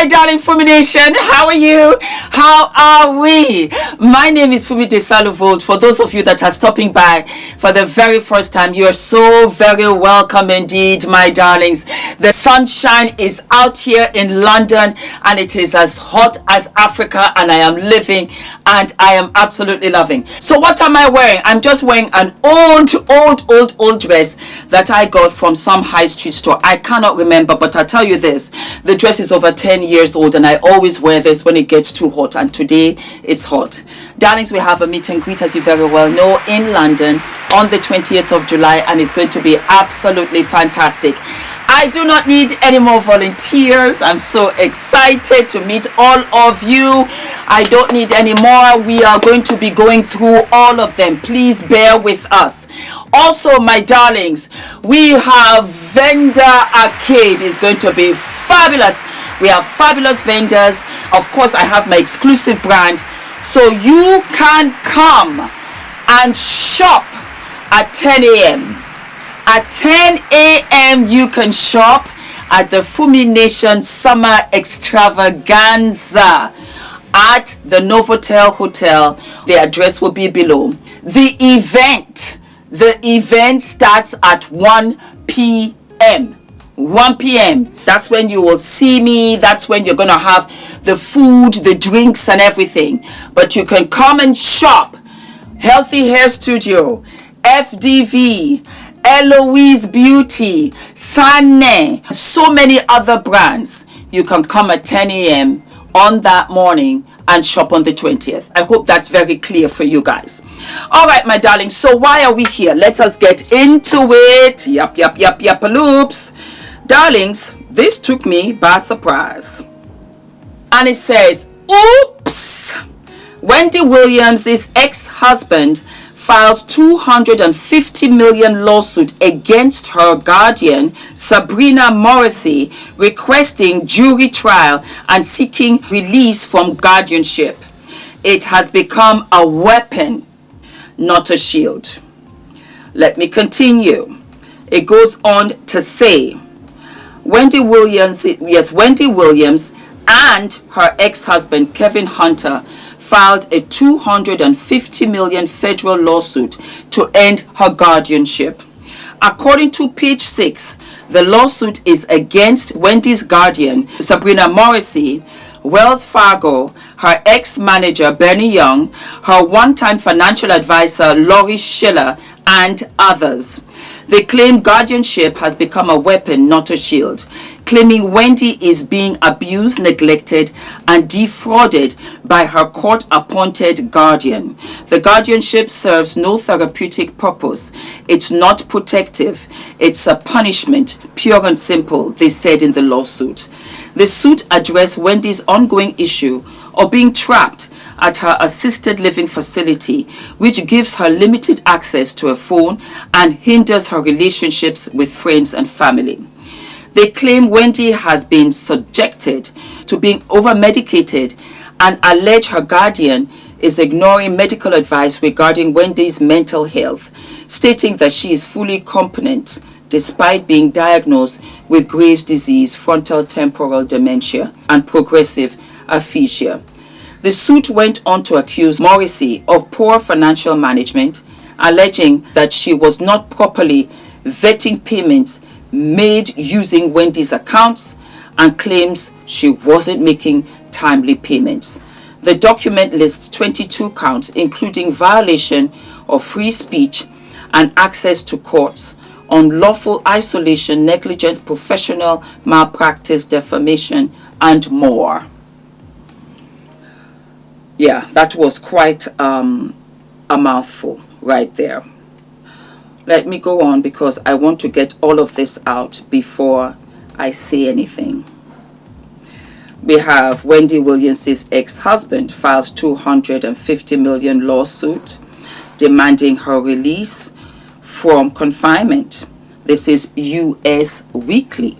my darling Fumi Nation. How are you? How are we? My name is Fumidesaluvold. For those of you that are stopping by for the very first time, you are so very welcome indeed, my darlings. The sunshine is out here in London and it is as hot as Africa, and I am living and I am absolutely loving. So what am I wearing? I'm just wearing an old dress that I got from some high street store. I cannot remember, but I'll tell you this, the dress is over 10 years old and I always wear this when it gets too hot, and today it's hot. Darlings, we have a meet and greet, as you very well know, in London on the 20th of July, and it's going to be absolutely fantastic. I do not need any more volunteers. I'm so excited to meet all of you. I don't need any more. We are going to be going through all of them. Please bear with us. Also, my darlings, we have vendor arcade. Is going to be fabulous. We have fabulous vendors. Of course, I have my exclusive brand. So you can come and shop at 10 a.m. At 10 a.m. you can shop at the Fumi Nation Summer Extravaganza at the Novotel Hotel. The address will be below. The event starts at 1 p.m. 1 p.m. That's when you will see me. That's when you're going to have the food, the drinks and everything. But you can come and shop. Healthy Hair Studio, FDV, Eloise Beauty, Sane, so many other brands. You can come at 10 a.m. on that morning and shop on the 20th. I hope that's very clear for you guys. All right, my darling. So why are we here? Let us get into it. Yap, loops. Darlings, this took me by surprise. And it says, oops. Wendy Williams' ex-husband filed $250 million lawsuit against her guardian, Sabrina Morrissey, requesting jury trial and seeking release from guardianship. It has become a weapon, not a shield. Let me continue. It goes on to say, Wendy Williams and her ex-husband, Kevin Hunter, filed a $250 million federal lawsuit to end her guardianship. According to page 6, the lawsuit is against Wendy's guardian, Sabrina Morrissey, Wells Fargo, her ex-manager, Bernie Young, her one-time financial advisor, Laurie Schiller, and others. They claim guardianship has become a weapon, not a shield, claiming Wendy is being abused, neglected, and defrauded by her court-appointed guardian. The guardianship serves no therapeutic purpose. It's not protective. It's a punishment, pure and simple, they said in the lawsuit. The suit addressed Wendy's ongoing issue of being trapped at her assisted living facility, which gives her limited access to a phone and hinders her relationships with friends and family. They claim Wendy has been subjected to being over-medicated and allege her guardian is ignoring medical advice regarding Wendy's mental health, stating that she is fully competent despite being diagnosed with Graves' disease, frontal temporal dementia, and progressive aphasia. The suit went on to accuse Morrissey of poor financial management, alleging that she was not properly vetting payments made using Wendy's accounts, and claims she wasn't making timely payments. The document lists 22 counts, including violation of free speech and access to courts, unlawful isolation, negligence, professional malpractice, defamation, and more. Yeah, that was quite a mouthful right there. Let me go on because I want to get all of this out before I say anything. We have Wendy Williams' ex-husband files $250 million lawsuit demanding her release from confinement. This is US Weekly.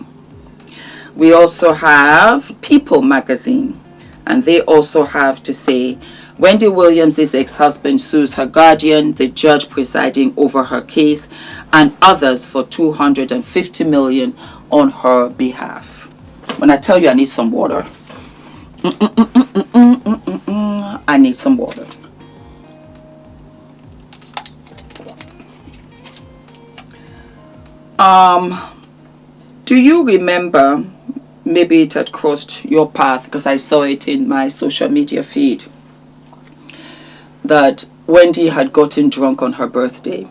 We also have People magazine, and they also have to say Wendy Williams' ex-husband sues her guardian, the judge presiding over her case, and others for $250 million on her behalf. When I tell you I need some water, I need some water. Do you remember, maybe it had crossed your path because I saw it in my social media feed, that Wendy had gotten drunk on her birthday?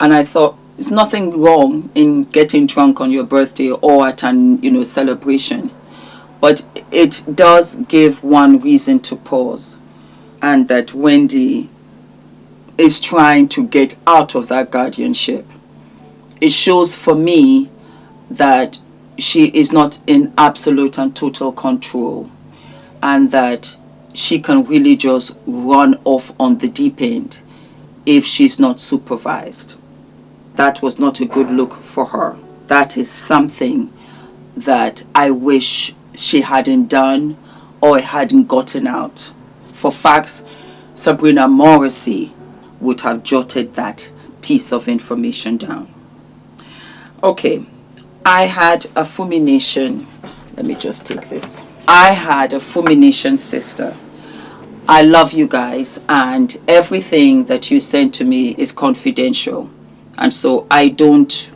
And I thought, there's nothing wrong in getting drunk on your birthday or at an, celebration. But it does give one reason to pause. And that Wendy is trying to get out of that guardianship. It shows for me that she is not in absolute and total control. And that she can really just run off on the deep end if she's not supervised. That was not a good look for her. That is something that I wish she hadn't done or hadn't gotten out. For facts, Sabrina Morrissey would have jotted that piece of information down. Okay, I had a fulmination. Let me just take this. I had a fulmination sister. I love you guys, and everything that you send to me is confidential. And so I don't,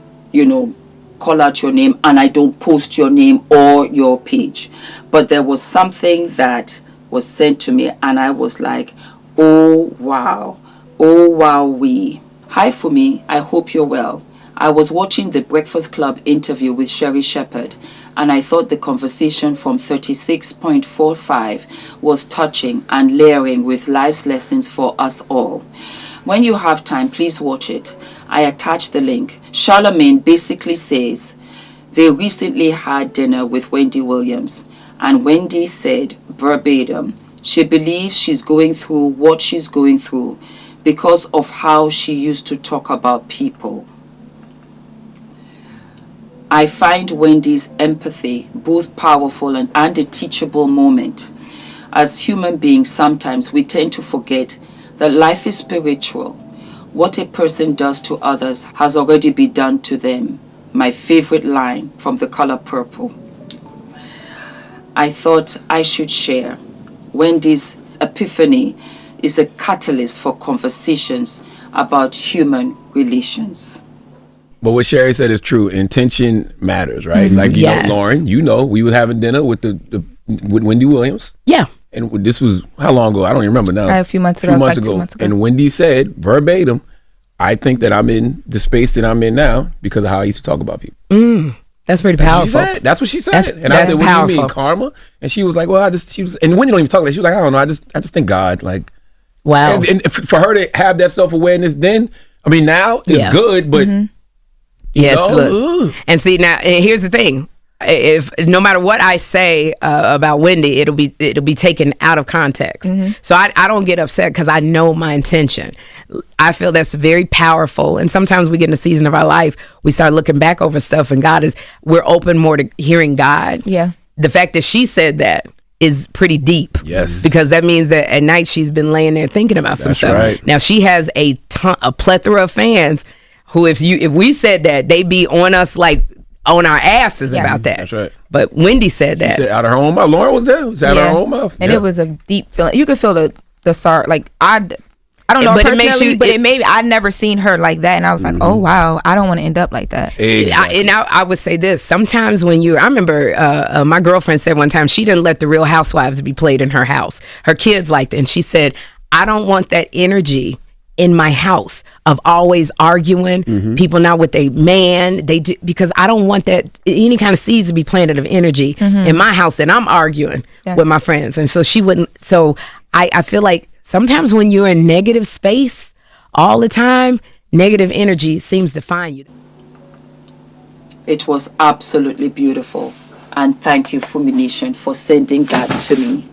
call out your name, and I don't post your name or your page. But there was something that was sent to me, and I was like, oh wow, we. Hi Fumi, I hope you're well. I was watching the Breakfast Club interview with Sherry Shepherd, and I thought the conversation from 36.45 was touching and layering with life's lessons for us all. When you have time, please watch it. I attached the link. Charlemagne basically says they recently had dinner with Wendy Williams, and Wendy said verbatim, she believes she's going through what she's going through because of how she used to talk about people. I find Wendy's empathy both powerful and a teachable moment. As human beings, sometimes we tend to forget that life is spiritual. What a person does to others has already been done to them. My favorite line from The Color Purple. I thought I should share. Wendy's epiphany is a catalyst for conversations about human relations. But what Sherry said is true. Intention matters, right? Mm-hmm. Like, know, Lauren, we were having dinner with with Wendy Williams. Yeah. And this was how long ago? I don't even remember now. A few months ago. 2 months ago. And Wendy said verbatim, I think that I'm in the space that I'm in now because of how I used to talk about people. That's pretty powerful. That's what she said. That's I said, what powerful. do you mean, karma? And she was like, well, and Wendy don't even talk like that. She was like, I don't know. I just thank God. Like, wow. And for her to have that self-awareness then, I mean, now is good, but yes, look. And see, now, and here's the thing. If no matter what I say about Wendy, it'll be taken out of context. So I don't get upset because I know my intention. I feel that's very powerful. And sometimes we get in a season of our life, we start looking back over stuff, and we're open more to hearing God. Yeah. The fact that she said that is pretty deep. Yes. Because that means that at night she's been laying there thinking about some stuff. Right. Now she has a plethora of fans who, if we said that, they'd be on us like on our asses about that. That's right. But Wendy said that. She said out of her own mouth. Lauren was there. It was out of her own mouth. And it was a deep feeling. You could feel the sorrow. Like I don't know But personally, I'd never seen her like that, and I was like, oh wow, I don't want to end up like that. Exactly. I would say this. Sometimes when I remember my girlfriend said one time she didn't let the Real Housewives be played in her house. Her kids liked it, and she said, I don't want that energy in my house of always arguing, people not with a man, because I don't want that any kind of seeds to be planted of energy in my house, and I'm arguing with my friends. And so she wouldn't. So I feel like sometimes when you're in negative space all the time, negative energy seems to find you. It was absolutely beautiful, and thank you, Fumination, for sending that to me.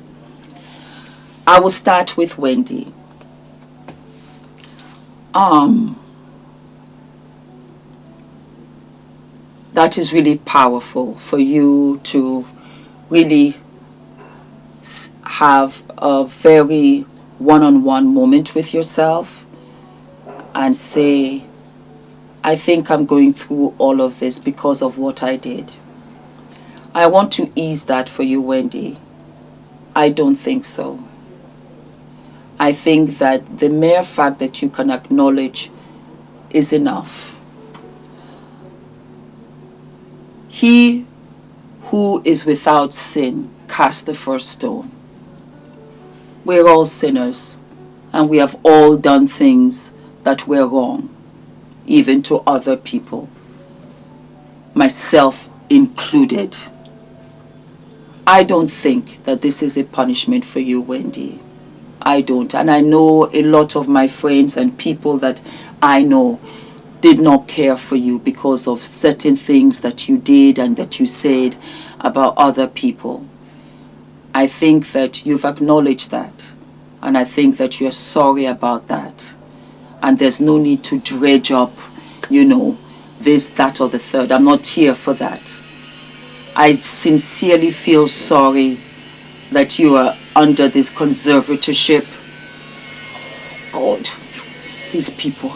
I will start with Wendy. That is really powerful for you to really have a very one-on-one moment with yourself and say, I think I'm going through all of this because of what I did. I want to ease that for you, Wendy. I don't think so. I think that the mere fact that you can acknowledge is enough. He who is without sin cast the first stone. We're all sinners, and we have all done things that were wrong, even to other people, myself included. I don't think that this is a punishment for you, Wendy. I don't. And I know a lot of my friends and people that I know did not care for you because of certain things that you did and that you said about other people. I think that you've acknowledged that, and I think that you're sorry about that. And there's no need to dredge up, this, that, or the third. I'm not here for that. I sincerely feel sorry that you are under this conservatorship. God, these people.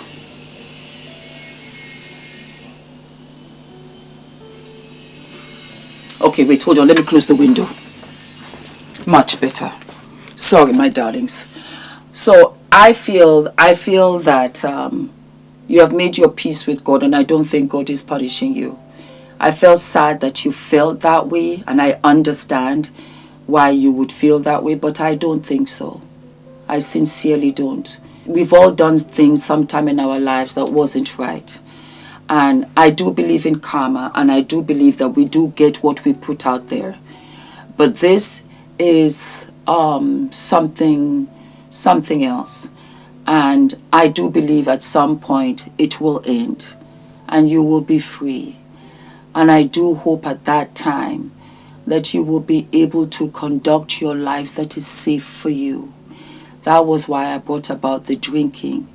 Okay, wait, hold on. Let me close the window. Much better. Sorry, my darlings. So I feel that you have made your peace with God, and I don't think God is punishing you. I felt sad that you felt that way, and I understand why you would feel that way, but I don't think so. I sincerely don't. We've all done things sometime in our lives that wasn't right. And I do believe in karma, and I do believe that we do get what we put out there. But this is something else. And I do believe at some point it will end and you will be free. And I do hope at that time that you will be able to conduct your life that is safe for you. That was why I brought about the drinking,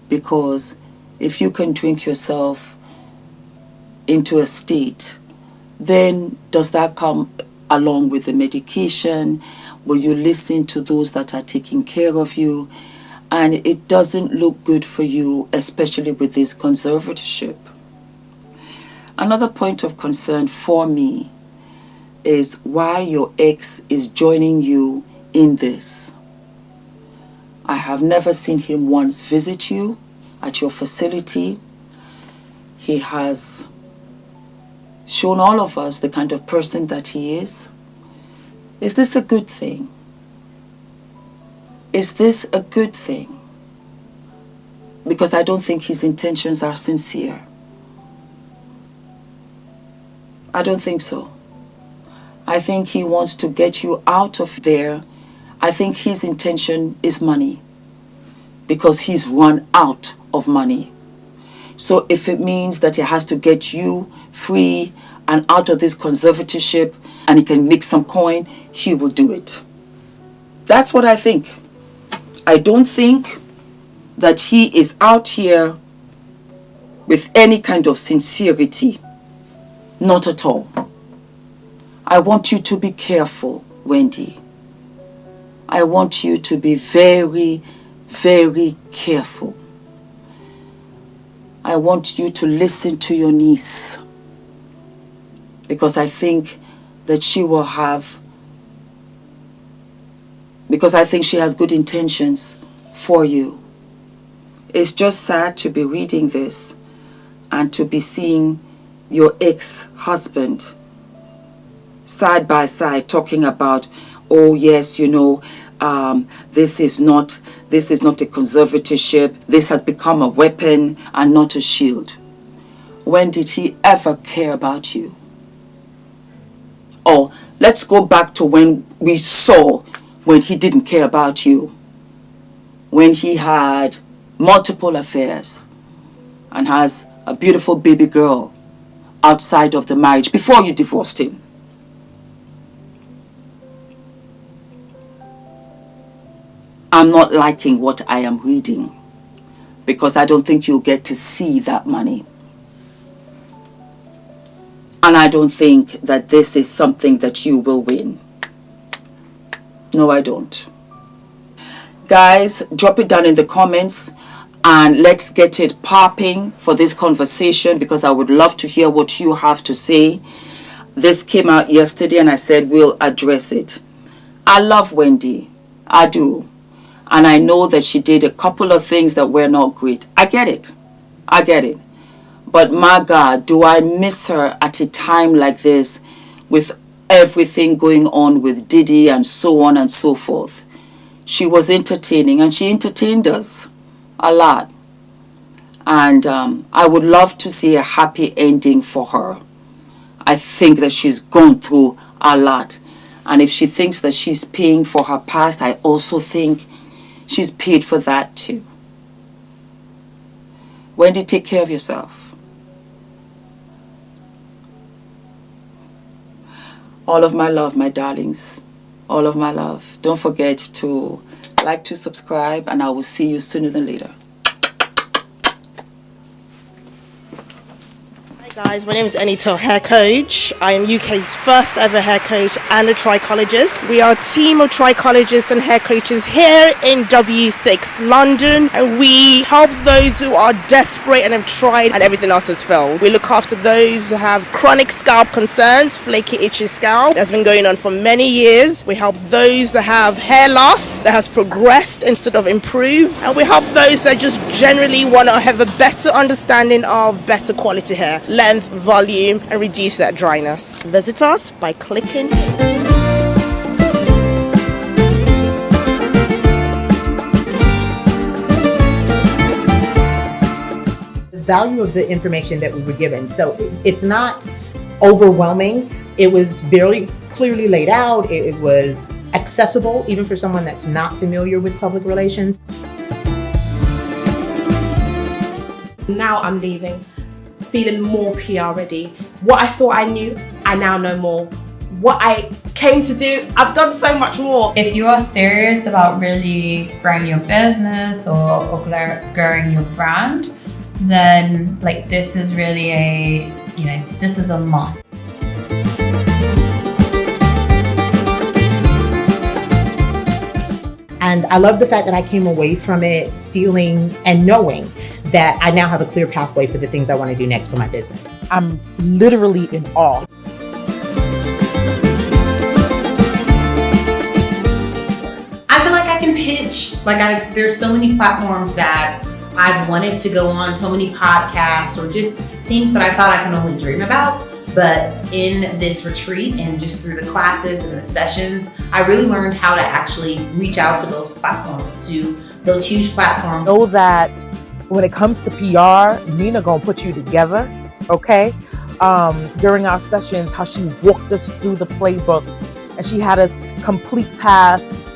because if you can drink yourself into a state, then does that come along with the medication? Will you listen to those that are taking care of you? And it doesn't look good for you, especially with this conservatorship. Another point of concern for me is why your ex is joining you in this. I have never seen him once visit you at your facility. He has shown all of us the kind of person that he is. Is this a good thing? Is this a good thing? Because I don't think his intentions are sincere. I don't think so. I think he wants to get you out of there. I think his intention is money, because he's run out of money. So if it means that he has to get you free and out of this conservatorship and he can make some coin, he will do it. That's what I think. I don't think that he is out here with any kind of sincerity. Not at all. I want you to be careful, Wendy. I want you to be very, very careful. I want you to listen to your niece, because I think that she will have, because I think she has good intentions for you. It's just sad to be reading this and to be seeing your ex-husband side by side talking about, oh yes, this is not a conservatorship. This has become a weapon and not a shield. When did he ever care about you? Or let's go back to when we saw when he didn't care about you. When he had multiple affairs and has a beautiful baby girl outside of the marriage before you divorced him. I'm not liking what I am reading, because I don't think you'll get to see that money. And I don't think that this is something that you will win. No, I don't. Guys, drop it down in the comments and let's get it popping for this conversation, because I would love to hear what you have to say. This came out yesterday and I said we'll address it. I love Wendy. I do. And I know that she did a couple of things that were not great. I get it. But my God, do I miss her at a time like this with everything going on with Diddy and so on and so forth. She was entertaining and she entertained us a lot. And I would love to see a happy ending for her. I think that she's gone through a lot. And if she thinks that she's paying for her past, I also think she's paid for that too. Wendy, take care of yourself. All of my love, my darlings. All of my love. Don't forget to like, to subscribe, and I will see you sooner than later. Guys, my name is ENITAN, hair coach. I am UK's first ever hair coach and a trichologist. We are a team of trichologists and hair coaches here in W6 London, and we help those who are desperate and have tried and everything else has failed. We look after those who have chronic scalp concerns, flaky, itchy scalp that's been going on for many years. We help those that have hair loss that has progressed instead of improved, and we help those that just generally want to have a better understanding of better quality hair, length, volume, and reduce that dryness. Visit us by clicking here. The value of the information that we were given. So it's not overwhelming. It was very clearly laid out. It was accessible even for someone that's not familiar with public relations. Now I'm leaving, feeling more PR ready. What I thought I knew, I now know more. What I came to do, I've done so much more. If you are serious about really growing your business or growing your brand, then like this is really this is a must. And I love the fact that I came away from it feeling and knowing that I now have a clear pathway for the things I want to do next for my business. I'm literally in awe. I feel like I can pitch. There's so many platforms that I've wanted to go on, so many podcasts or just things that I thought I can only dream about. But in this retreat and just through the classes and the sessions, I really learned how to actually reach out to those platforms, to those huge platforms. Know that when it comes to PR, Nina gonna put you together, okay? During our sessions, how she walked us through the playbook and she had us complete tasks.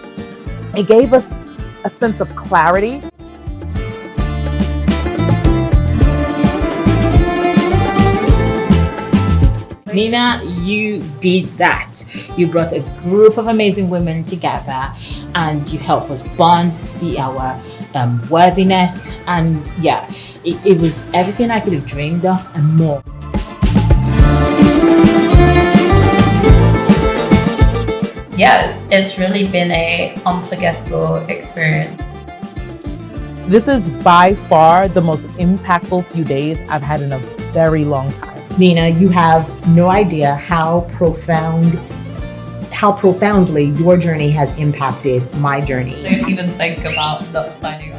It gave us a sense of clarity. Nina, you did that. You brought a group of amazing women together and you helped us bond, see our worthiness, and yeah, it was everything I could have dreamed of and more. Yes, it's really been a unforgettable experience. This is by far the most impactful few days I've had in a very long time. Nina, you have no idea how profoundly your journey has impacted my journey. Don't even think about not signing up.